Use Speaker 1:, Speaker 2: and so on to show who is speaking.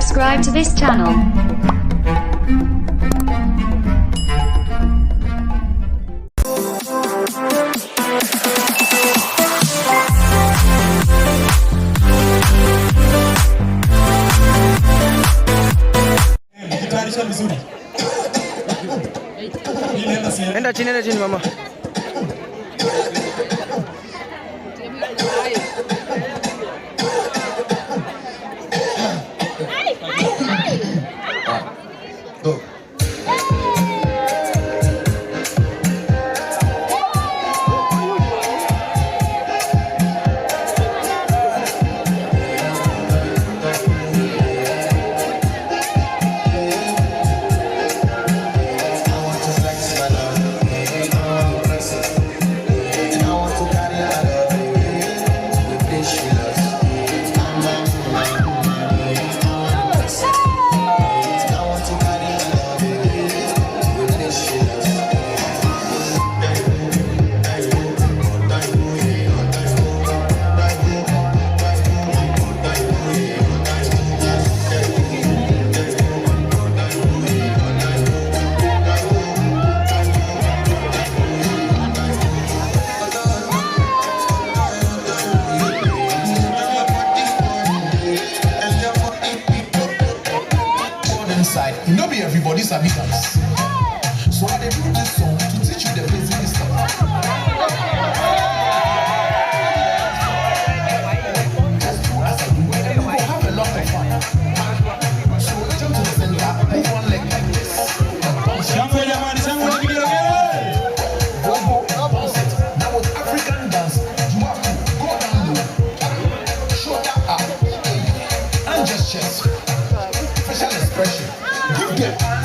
Speaker 1: subscribe to this channel.
Speaker 2: Enda chini mama.
Speaker 3: Go. You know be everybody's a dance. So I do this song to teach you the basic stuff. As I do, we will have a lot of fun. So jump to the center, make one leg like this. Now with African dance, you have to go down low, shoulder up, and just chest. Facial expression. Give them.